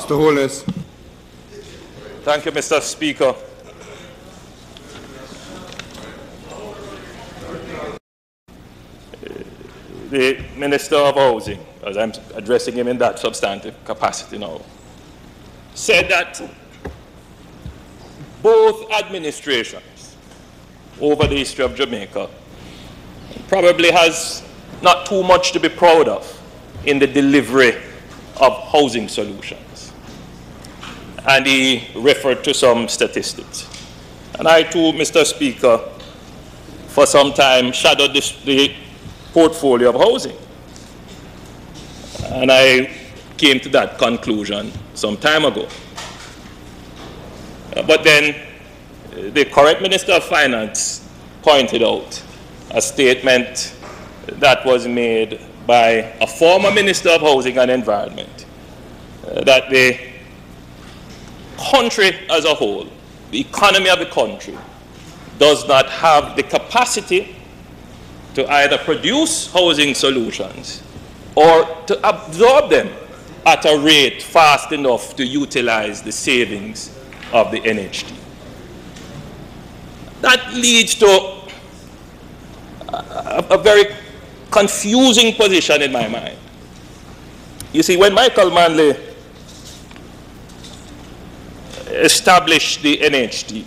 Mr. Holness. Thank you, Mr. Speaker. The Minister of Housing, as I'm addressing him in that substantive capacity now, said that both administrations over the history of Jamaica probably has not too much to be proud of in the delivery of housing solutions. And he referred to some statistics. And I too, Mr. Speaker, for some time shadowed the portfolio of housing. And I came to that conclusion some time ago. But then the current Minister of Finance pointed out a statement that was made by a former Minister of Housing and Environment, that the country as a whole, the economy of the country, does not have the capacity to either produce housing solutions or to absorb them at a rate fast enough to utilize the savings of the NHT. That leads to a very confusing position in my mind. You see, when Michael Manley established the NHT,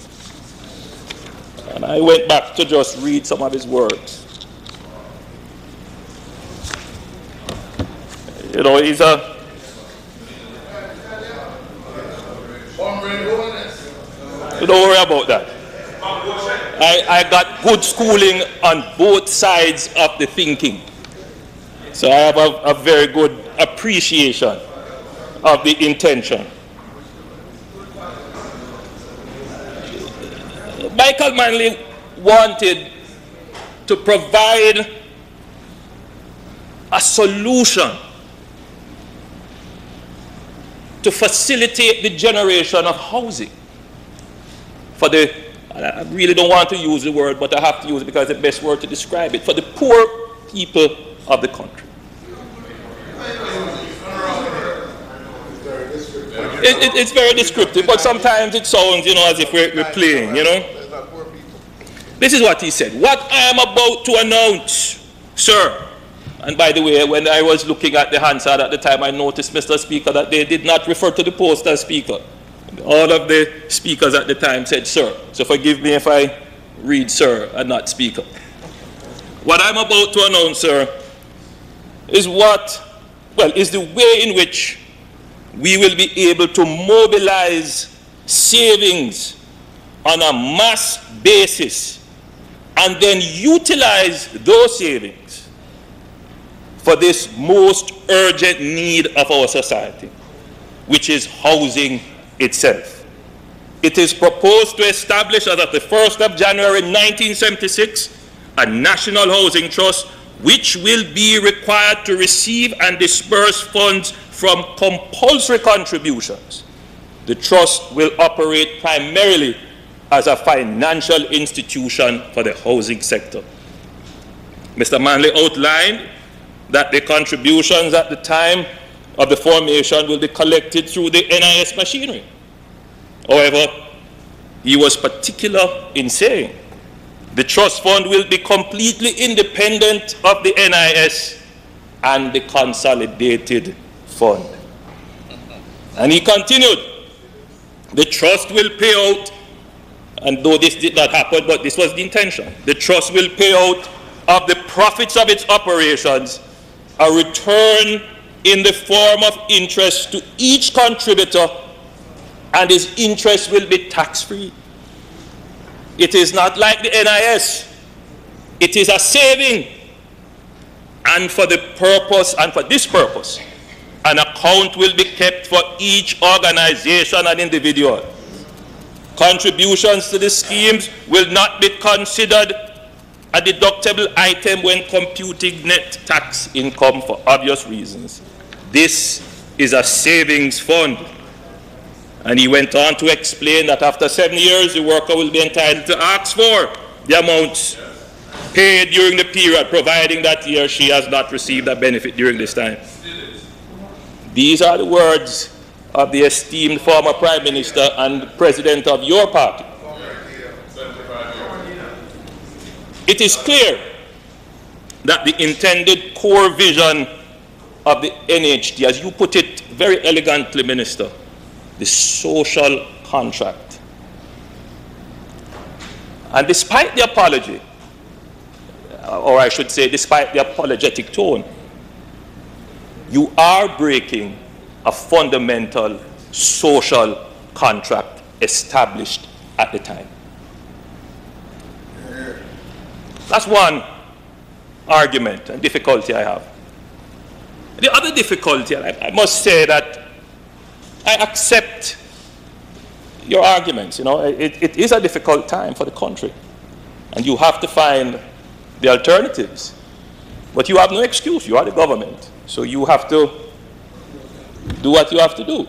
and I went back to just read some of his words. You know, he's a... Don't worry about that. I got good schooling on both sides of the thinking. So I have a very good appreciation of the intention. Michael Manley wanted to provide a solution to facilitate the generation of housing for the, I really don't want to use the word, but I have to use it because it's the best word to describe it, for the poor people of the country. It's very descriptive, but sometimes it sounds, you know, as if we're playing, you know. This is what he said. What I am about to announce, sir. And by the way, when I was looking at the Hansard at the time, I noticed, Mr. Speaker, that they did not refer to the post as Speaker. All of the speakers at the time said, sir. So forgive me if I read sir and not Speaker. What I'm about to announce, sir, is is the way in which we will be able to mobilize savings on a mass basis and then utilize those savings for this most urgent need of our society, which is housing itself. It is proposed to establish as of the 1st of January 1976 a national housing trust which will be required to receive and disperse funds from compulsory contributions. The trust will operate primarily as a financial institution for the housing sector. Mr. Manley outlined that the contributions at the time of the formation will be collected through the NIS machinery. However, he was particular in saying the trust fund will be completely independent of the NIS and the consolidated fund. And he continued, the trust will pay out, and though this did not happen, but this was the intention, the trust will pay out of the profits of its operations a return in the form of interest to each contributor, and his interest will be tax-free. It is not like the NIS. It is a saving. And for the purpose, and for this purpose, an account will be kept for each organization and individual. Contributions to the schemes will not be considered a deductible item when computing net tax income for obvious reasons. This is a savings fund. And he went on to explain that after 7 years, the worker will be entitled to ask for the amounts paid during the period, providing that he or she has not received a benefit during this time. These are the words of the esteemed former Prime Minister and President of your party. It is clear that the intended core vision of the NHD, as you put it very elegantly, Minister, the social contract. And despite the apology, or I should say despite the apologetic tone, you are breaking a fundamental social contract established at the time. That's one argument and difficulty I have. The other difficulty, I must say that I accept your arguments. You know, it is a difficult time for the country, and you have to find the alternatives. But you have no excuse. You are the government, so you have to do what you have to do.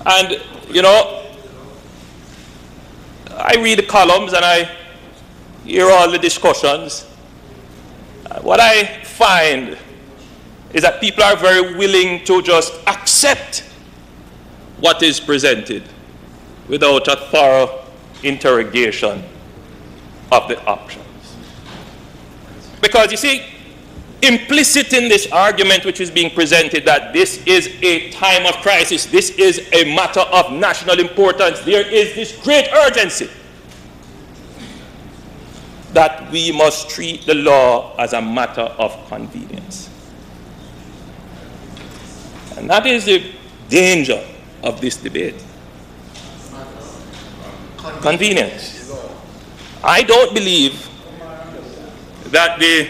And you know, I read the columns and I hear all the discussions. What I find is that people are very willing to just accept what is presented without a thorough interrogation of the options. Because you see, implicit in this argument which is being presented that this is a time of crisis, this is a matter of national importance, there is this great urgency that we must treat the law as a matter of convenience. And that is the danger of this debate. Convenience. I don't believe that the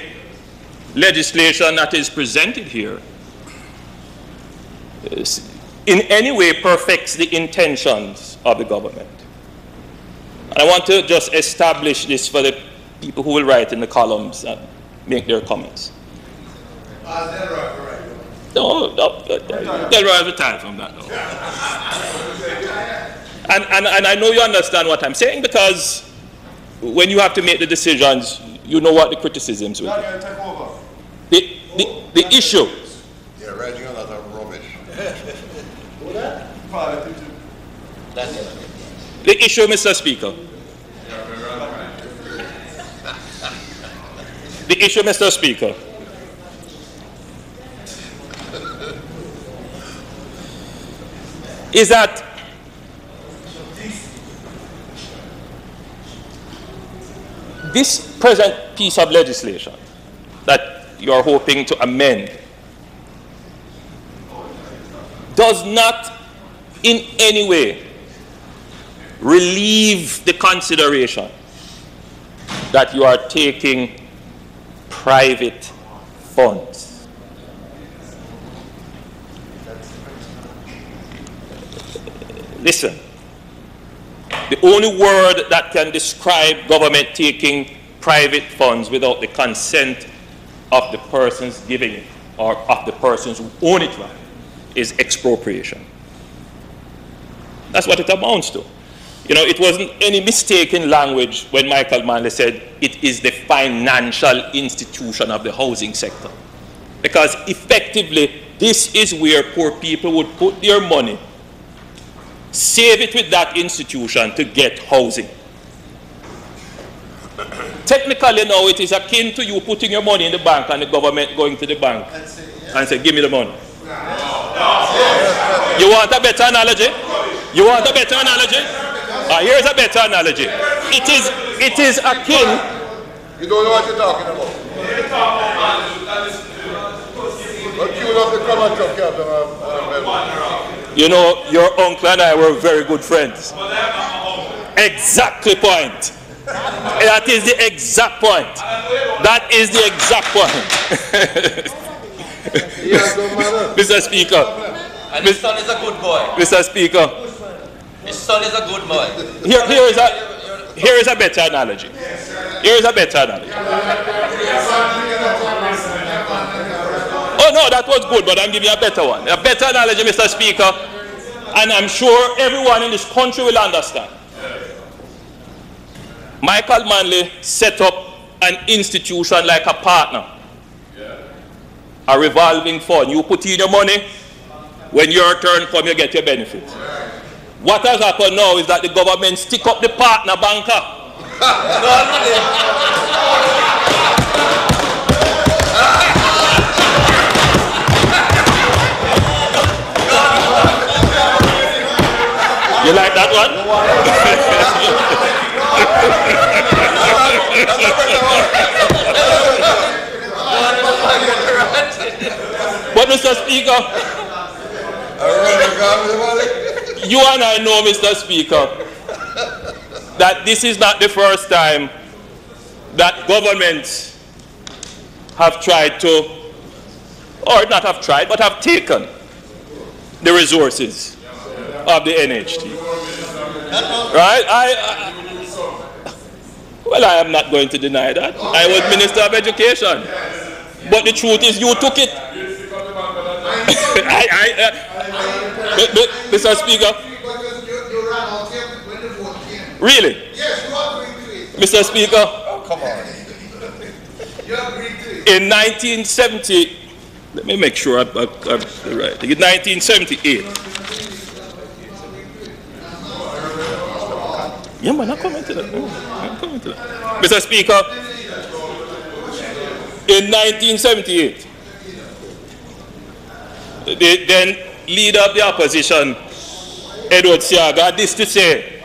legislation that is presented here in any way perfects the intentions of the government. And I want to just establish this for the people who will write in the columns and make their comments. No, they'll have the time from that. No. And I know you understand what I'm saying, because when you have to make the decisions, you know what the criticisms will be. The issue. You're writing a lot of rubbish. The issue, Mr. Speaker. The issue, Mr. Speaker, is that this present piece of legislation that you are hoping to amend does not in any way relieve the consideration that you are taking private funds. Listen, the only word that can describe government taking private funds without the consent of the persons giving it or of the persons who own it is expropriation. That's what it amounts to. You know, it wasn't any mistaken language when Michael Manley said it is the financial institution of the housing sector. Because effectively, this is where poor people would put their money, save it with that institution to get housing. Technically now, it is akin to you putting your money in the bank and the government going to the bank and say, give me the money. You want a better analogy? You want a better analogy? Here's a better analogy. It is akin. You don't know what you're talking about. You know, your uncle and I were very good friends. Exactly point. That is the exact point. That is the exact point. Mr. Speaker. And his son is a good boy. Mr. Speaker. His son is a good boy. Here is a better analogy. Here is a better analogy. Oh no, that was good, but I'm giving you a better one. A better analogy, Mr. Speaker, and I'm sure everyone in this country will understand. Michael Manley set up an institution like a partner. a revolving fund. You put in your money, when your turn comes, you get your benefit. What has happened now is that the government stick up the partner banker. You like that one? But Mr. Speaker, you and I know, Mr. Speaker, that this is not the first time that governments have tried to, or not have tried, but have taken the resources of the NHT. Right? Well, I am not going to deny that. I was Minister of Education. But the truth is, you took it. Mr. Speaker. Really? Mr. Speaker. Oh, come on. In 1970, let me make sure I'm right. In 1978. Yeah, man, I'm coming to that. I'm coming to that. Mr. Speaker, in 1978, the then leader of the opposition, Edward Siaga, had this to say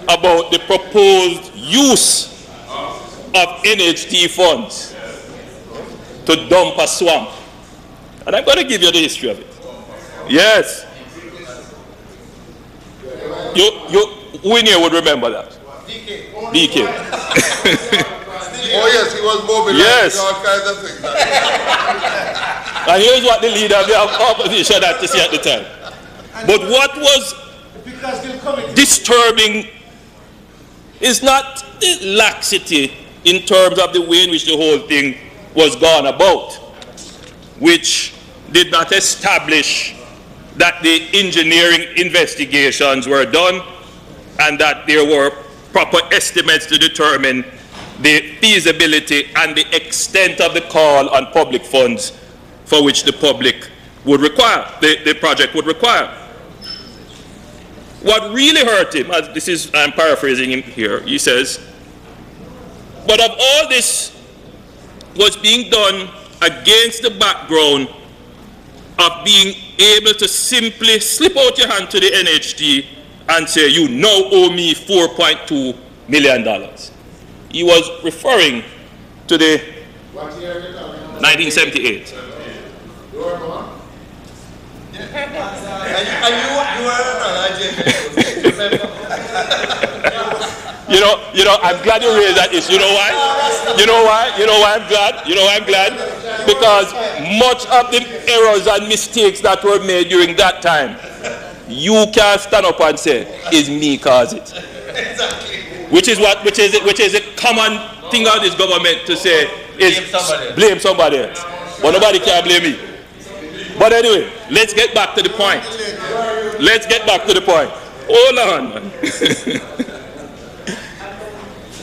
about the proposed use of NHT funds to dump a swamp. And I'm going to give you the history of it. Yes. Who in here would remember that? DK. Oh yes, he was mobilizing Yes. all kinds of things. And here's what the leader of the opposition had to say at the time. But what was disturbing is not the laxity in terms of the way in which the whole thing was gone about, which did not establish that the engineering investigations were done and that there were proper estimates to determine the feasibility and the extent of the call on public funds for which the public would require, the project would require. What really hurt him, as this is, I'm paraphrasing him here, he says, but of all this was being done against the background of being able to simply slip out your hand to the NHT and say, you now owe me $4.2 million. He was referring to the 1978. You know, I'm glad you raised that issue. You know why? You know why? You know why I'm glad? You know why I'm glad? Because much of the errors and mistakes that were made during that time, you can stand up and say, "Is me cause it?" Exactly. Which is a common thing of this government to say is blame somebody else. But nobody can blame me. But anyway, let's get back to the point. Let's get back to the point. Hold on, man.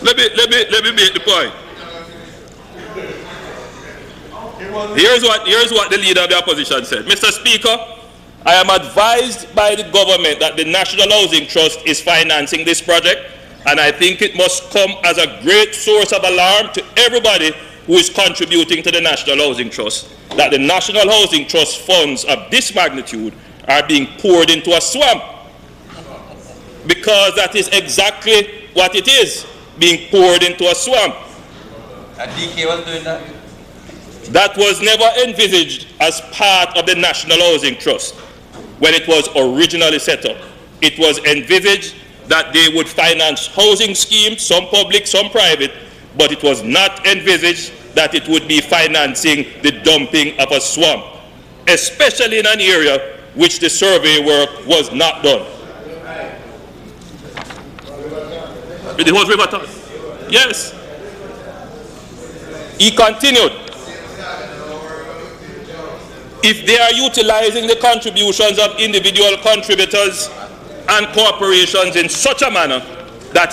let me make the point. Here's what the leader of the opposition said. Mr. Speaker, I am advised by the government that the National Housing Trust is financing this project, and I think it must come as a great source of alarm to everybody who is contributing to the National Housing Trust that the National Housing Trust funds of this magnitude are being poured into a swamp. Because that is exactly what it is, being poured into a swamp. And DK was doing that? That was never envisaged as part of the National Housing Trust when it was originally set up. It was envisaged that they would finance housing schemes, some public, some private, but it was not envisaged that it would be financing the dumping of a swamp, especially in an area which the survey work was not done. The whole river talk. Yes. He continued. If they are utilizing the contributions of individual contributors and corporations in such a manner that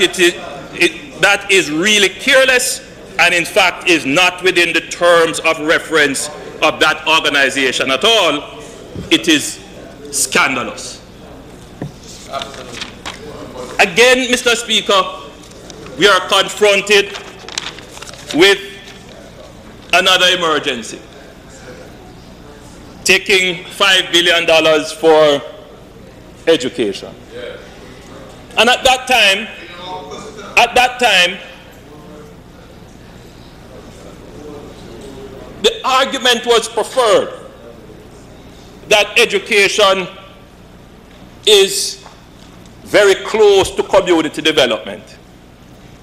that is really careless and in fact is not within the terms of reference of that organization at all, it is scandalous. Absolutely. Again, Mr. Speaker, we are confronted with another emergency. Taking $5 billion for education. And at that time, the argument was preferred that education is very close to community development,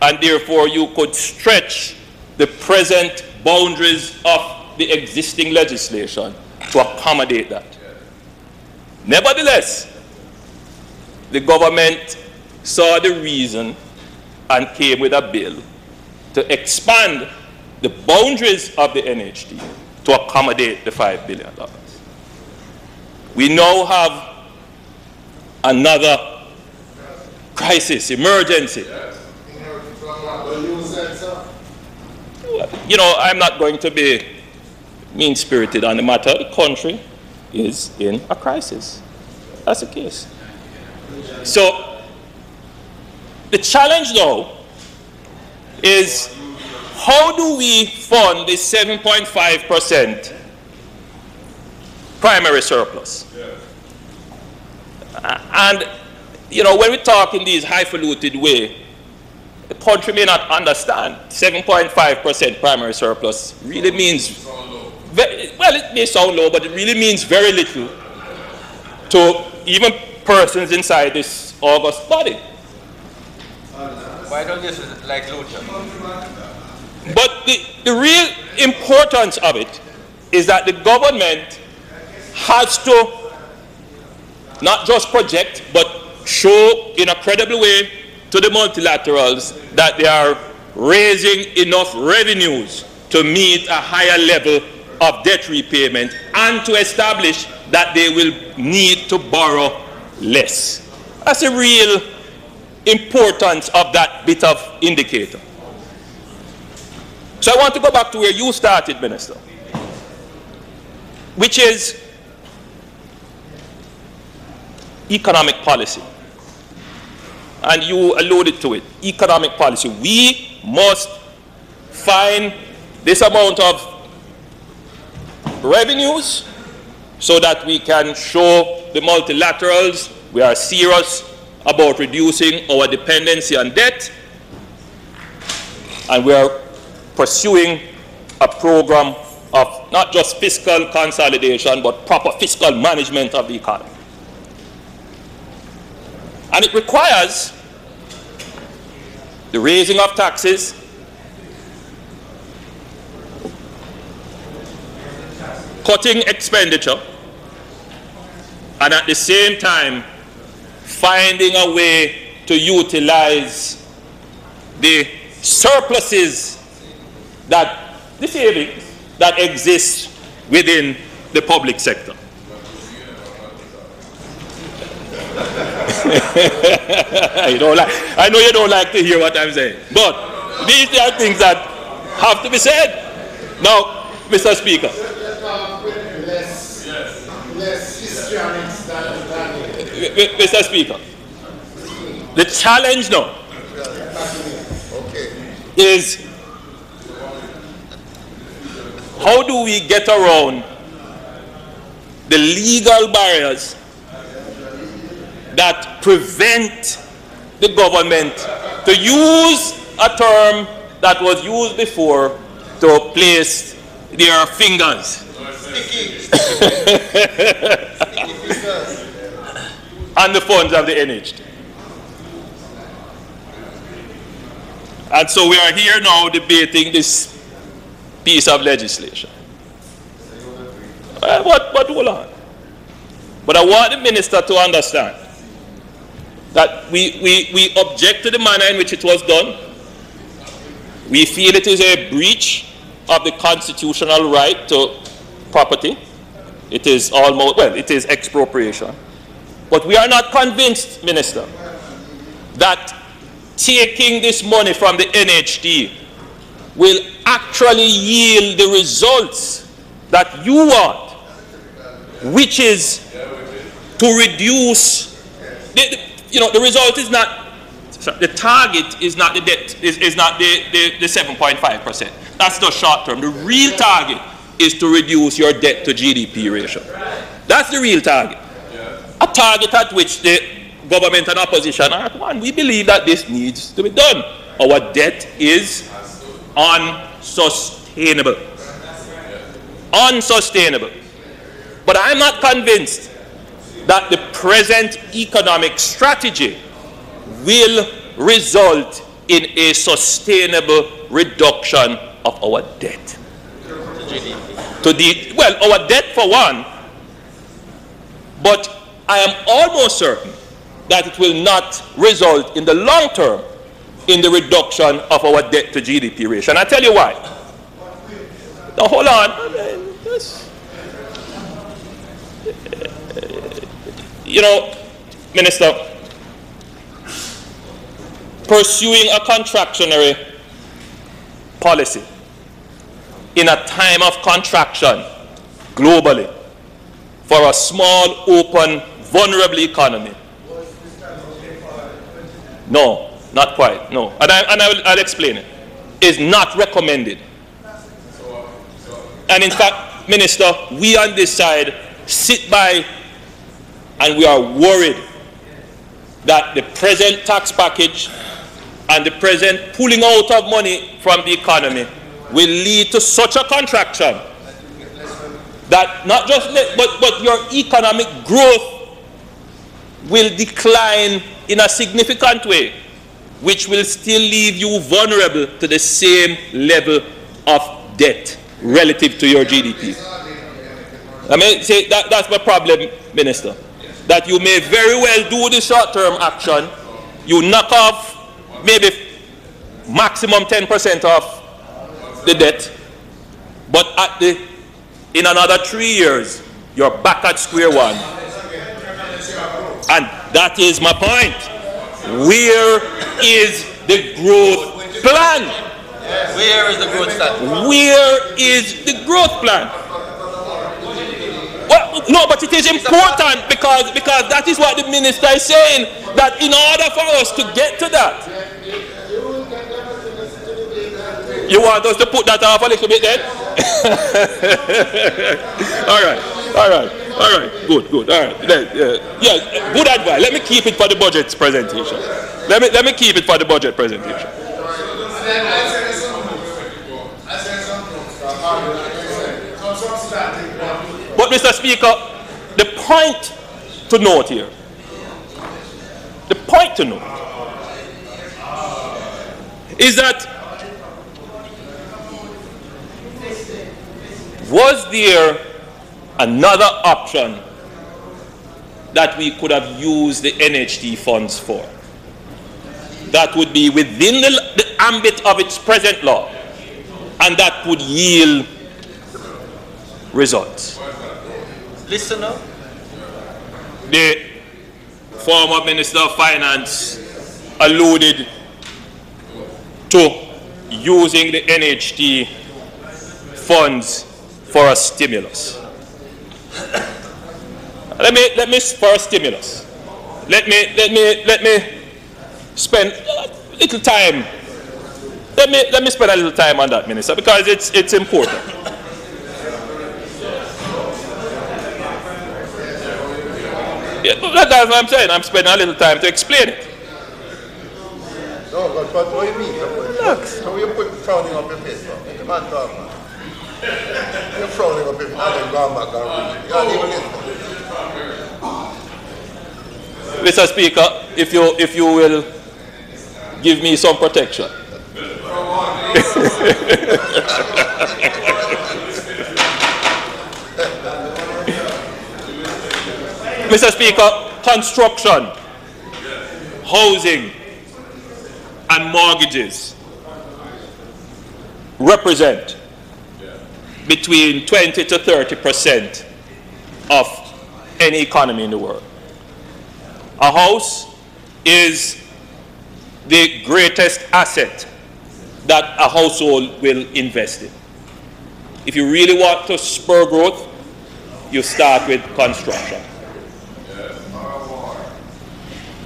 and therefore you could stretch the present boundaries of the existing legislation to accommodate that. Nevertheless, the government saw the reason and came with a bill to expand the boundaries of the NHD to accommodate the $5 billion. We now have another crisis, emergency. You know, I'm not going to be mean-spirited on the matter. The country is in a crisis. That's the case. So, the challenge now is, how do we fund the 7.5% primary surplus? And, you know, when we talk in these highfalutin way, the country may not understand 7.5% primary surplus really means, well, it may sound low, but it really means very little to even persons inside this august body. Why don't you like Luther? But the real importance of it is that the government has to not just project, but show in a credible way to the multilaterals that they are raising enough revenues to meet a higher level of debt repayment and to establish that they will need to borrow less. That's the real importance of that bit of indicator. So I want to go back to where you started, Minister, which is economic policy. And you alluded to it, economic policy. We must find this amount of revenues so that we can show the multilaterals we are serious about reducing our dependency on debt, and we are pursuing a program of not just fiscal consolidation, but proper fiscal management of the economy. And it requires the raising of taxes, cutting expenditure, and at the same time finding a way to utilize the surpluses, that the savings that exist within the public sector. I know you don't like to hear what I'm saying, but these are things that have to be said. Now, Mr. Speaker. Mr. Speaker, the challenge now is, how do we get around the legal barriers that prevent the government to use a term that was used before to place their fingers on the funds of the NHD. And so we are here now debating this piece of legislation. But hold on. But I want the minister to understand that we object to the manner in which it was done. We feel it is a breach of the constitutional right to property. It is almost, well, it is expropriation. But we are not convinced, Minister, that taking this money from the NHD will actually yield the results that you want, which is to reduce, the result is not, the target is not the debt, is not the 7.5%. That's the short term. The real target is to reduce your debt to GDP ratio. That's the real target. A target at which the government and opposition are at one. We believe that this needs to be done. Our debt is unsustainable. Unsustainable. But I'm not convinced that the present economic strategy will result in a sustainable reduction of our debt. Well, our debt for one, but I am almost certain that it will not result in the long term in the reduction of our debt to GDP ratio. And I'll tell you why. Now hold on. Minister, pursuing a contractionary policy in a time of contraction globally for a small, open, vulnerable economy. No, not quite, no. And I'll explain it. Is not recommended. And in fact, Minister, we on this side sit by and we are worried that the present tax package and the present pulling out of money from the economy will lead to such a contraction that not just but your economic growth will decline in a significant way, which will still leave you vulnerable to the same level of debt relative to your GDP. I mean, say that's my problem, Minister. That you may very well do the short-term action, you knock off maybe maximum 10% of the debt, but in another 3 years, you're back at square one. And that is my point. Where is the growth plan? Where is the growth plan? Where is the growth plan? Well, no, but it is important because that is what the minister is saying, that in order for us to get to that, you want us to put that off a little bit then? all right, good, all right. Yeah, good advice. Let me keep it for the budget presentation. Let me keep it for the budget presentation. But Mr. Speaker, the point to note here, is that was there another option that we could have used the NHT funds for that would be within the ambit of its present law and that would yield results? Listen up. The former Minister of Finance alluded to using the NHT funds for a stimulus. Let me for a stimulus. Let me spend a little time. Let me spend a little time on that, Minister, because it's important. Yeah, that's what I'm saying. I'm spending a little time to explain it. No, but what do you mean? So you put frowning up your face, man. The man talk, man. You're frowning up your face, and then going back and read. You don't even listen. Mr. Speaker, if you will give me some protection. Mr. Speaker, construction, housing, and mortgages represent between 20 to 30% of any economy in the world. A house is the greatest asset that a household will invest in. if you really want to spur growth, you start with construction.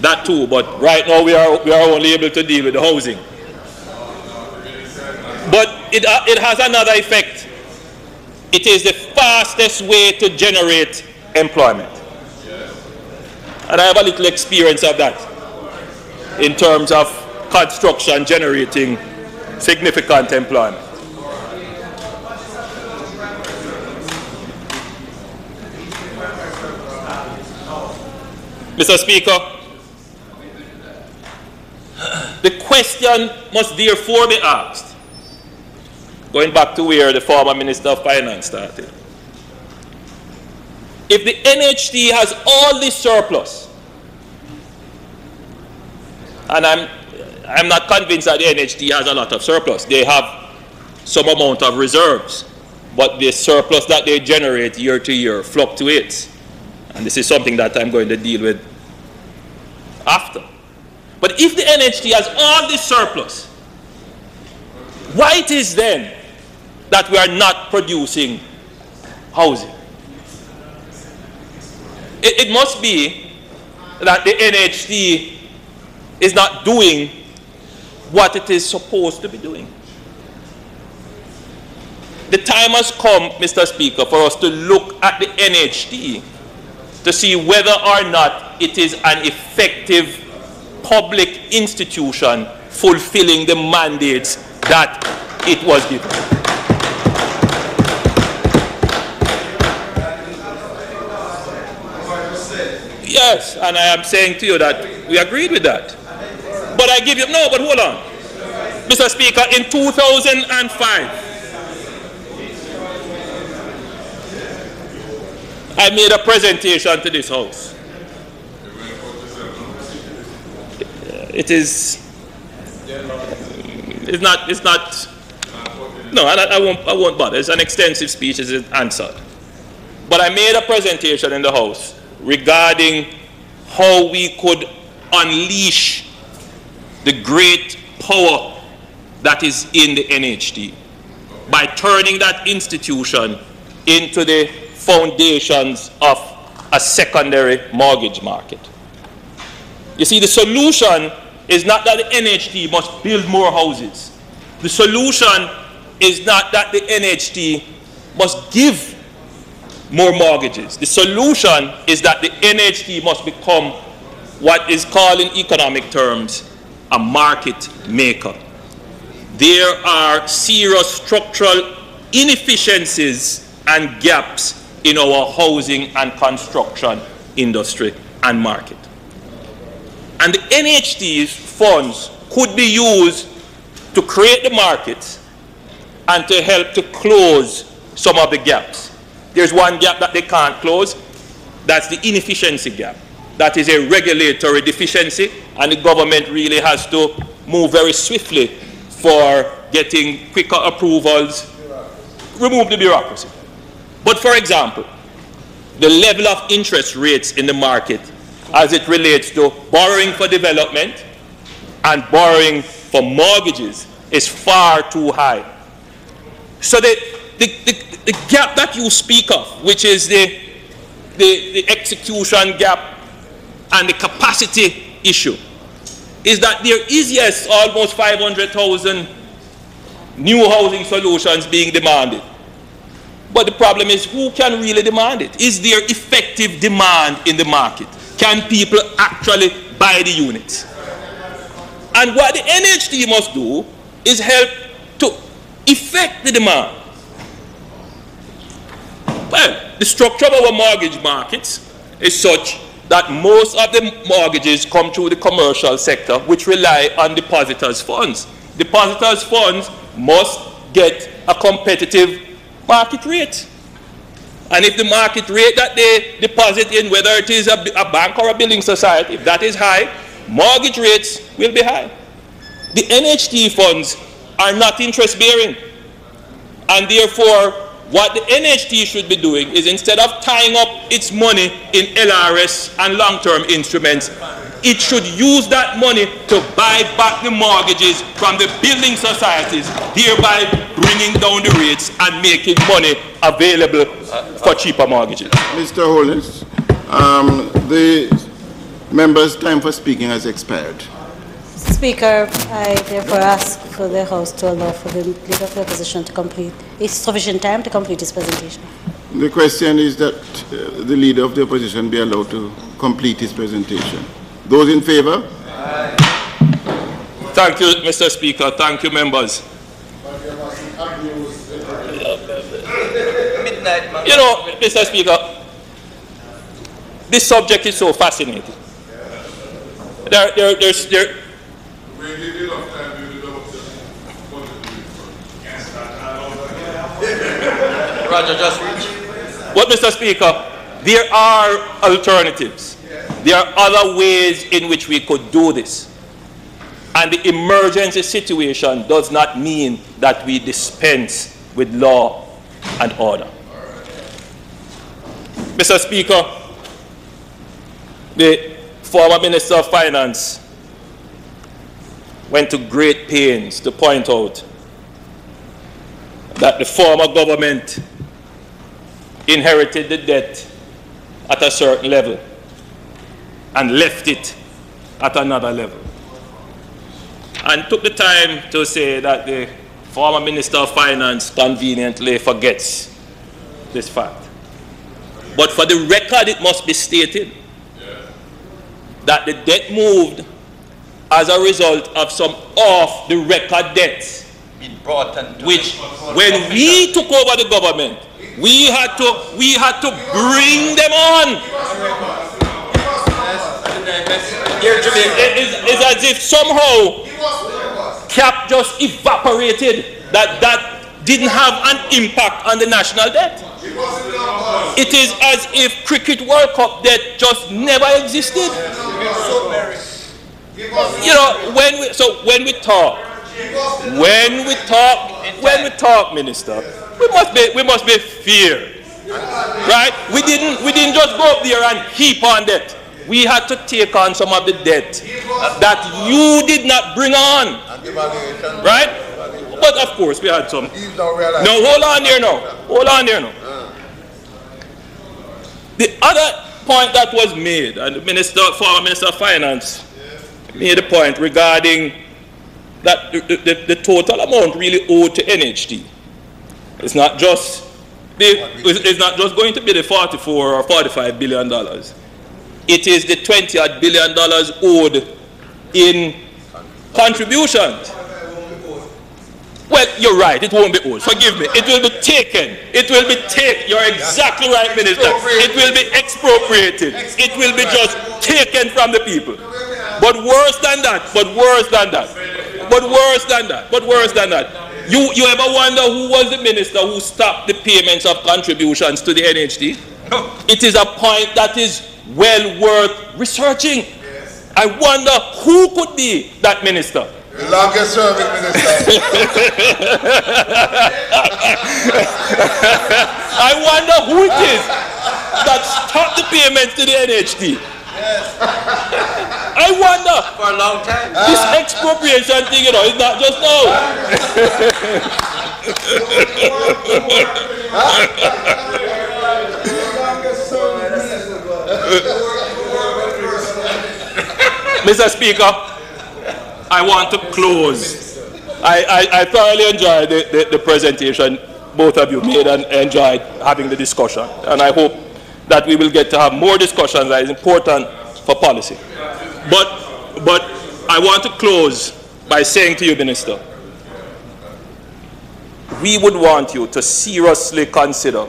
That too, but right now we are only able to deal with the housing. But it has another effect. It is the fastest way to generate employment. And I have a little experience of that in terms of construction generating significant employment. Mr. Speaker, the question must therefore be asked, going back to where the former Minister of Finance started. If the NHT has all this surplus, and I'm not convinced that the NHT has a lot of surplus. They have some amount of reserves, but the surplus that they generate year to year fluctuates. And this is something that I'm going to deal with after. But if the NHT has all this surplus, why it is then that we are not producing housing? It must be that the NHT is not doing what it is supposed to be doing. The time has come, Mr. Speaker, for us to look at the NHT to see whether or not it is an effective public institution fulfilling the mandates that it was given. Yes, and I am saying to you that we agreed with that. But I give you, no, but hold on. Mr. Speaker, in 2005, I made a presentation to this House. It's not, no, I won't bother. It's an extensive speech, it's answered. But I made a presentation in the House regarding how we could unleash the great power that is in the NHT by turning that institution into the foundations of a secondary mortgage market. You see, the solution is not that the NHT must build more houses. The solution is not that the NHT must give more mortgages. The solution is that the NHT must become what is called in economic terms a market maker. There are serious structural inefficiencies and gaps in our housing and construction industry and market. And the NHT's funds could be used to create the markets and to help to close some of the gaps. There's one gap that they can't close. That's the inefficiency gap. That is a regulatory deficiency, and the government really has to move very swiftly for getting quicker approvals, remove the bureaucracy. But for example, the level of interest rates in the market as it relates to borrowing for development and borrowing for mortgages is far too high. So the gap that you speak of, which is the execution gap and the capacity issue, is that there is, yes, almost 500,000 new housing solutions being demanded. But the problem is, who can really demand it? Is there effective demand in the market? Can people actually buy the units? And what the NHT must do is help to effect the demand. Well, the structure of our mortgage markets is such that most of the mortgages come through the commercial sector, which rely on depositors' funds. Depositors' funds must get a competitive market rate. And if the market rate that they deposit in, whether it is a bank or a building society, if that is high, mortgage rates will be high. The NHT funds are not interest-bearing. And therefore, what the NHT should be doing is, instead of tying up its money in LRS and long-term instruments, it should use that money to buy back the mortgages from the building societies, thereby bringing down the rates and making money available for cheaper mortgages. Mr. Holness, the member's time for speaking has expired. Speaker, I therefore ask for the House to allow for the Leader of the Opposition to complete sufficient time to complete his presentation. The question is that the Leader of the Opposition be allowed to complete his presentation. Those in favor? Aye. Thank you, Mr. Speaker. Thank you, members. Midnight, man. You know, Mr. Speaker, this subject is so fascinating. Roger, just reach. What, Mr. Speaker, there are alternatives. There are other ways in which we could do this. And the emergency situation does not mean that we dispense with law and order. Mr. Speaker, the former Minister of Finance went to great pains to point out that the former government inherited the debt at a certain level and left it at another level. And took the time to say that the former Minister of Finance conveniently forgets this fact. But for the record, it must be stated that the debt moved as a result of some off-the-record debts, which, when we took over the government, we had to bring them on. It's as if somehow cap just evaporated, that didn't have an impact on the national debt. It is as if Cricket World Cup debt just never existed. You know, when we talk, Minister, we must be fair, right? We didn't just go up there and heap on debt. We had to take on some of the debt that you did not bring on, right? But of course, we had some. No, hold on there now. Hold on there now. The other point that was made, and the former Minister of Finance made a point regarding that the total amount really owed to NHT. It's not just going to be the 44 or 45 billion dollars. It is the $20 billion owed in contributions. Well, you're right, it won't be owed. Forgive me. It will be taken. It will be taken. You're exactly right, Minister. It will be expropriated. It will be just taken from the people. But worse than that, you ever wonder who was the minister who stopped the payments of contributions to the NHT? It is a point that is well worth researching. I wonder who could be that minister. The longest serving minister. I wonder who it is that stopped the payments to the NHT. I wonder. For a long time. This expropriation thing, you know, is not just now. Mr. Speaker, I want to close. I thoroughly enjoyed the presentation both of you made and enjoyed having the discussion. And I hope that we will get to have more discussions that is important for policy. But I want to close by saying to you, Minister, we would want you to seriously consider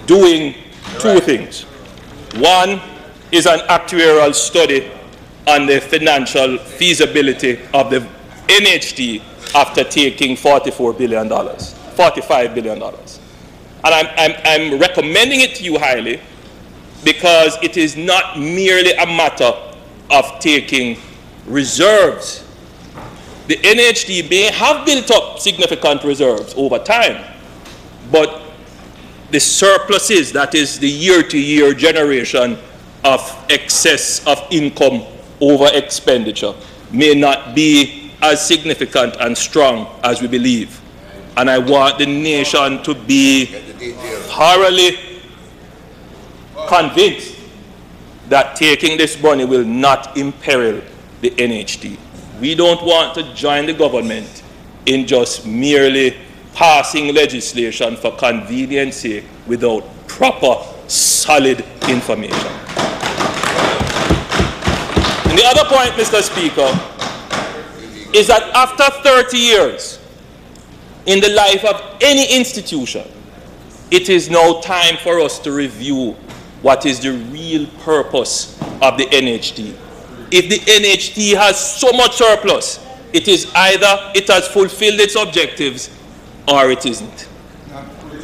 doing two things. One is an actuarial study on the financial feasibility of the NHT after taking $45 billion. And I'm recommending it to you highly because it is not merely a matter of taking reserves. The NHT may have built up significant reserves over time, but the surpluses, that is the year-to-year generation, of excess of income over expenditure may not be as significant and strong as we believe. And I want the nation to be thoroughly convinced that taking this money will not imperil the NHT. We don't want to join the government in just merely passing legislation for convenience sake without proper, solid information. And the other point, Mr. Speaker, is that after 30 years in the life of any institution, it is now time for us to review what is the real purpose of the NHT. If the NHT has so much surplus, it is either it has fulfilled its objectives or it isn't.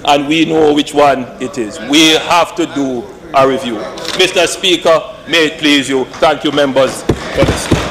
And we know which one it is. We have to do a review. Mr. Speaker, may it please you. Thank you, members, for this.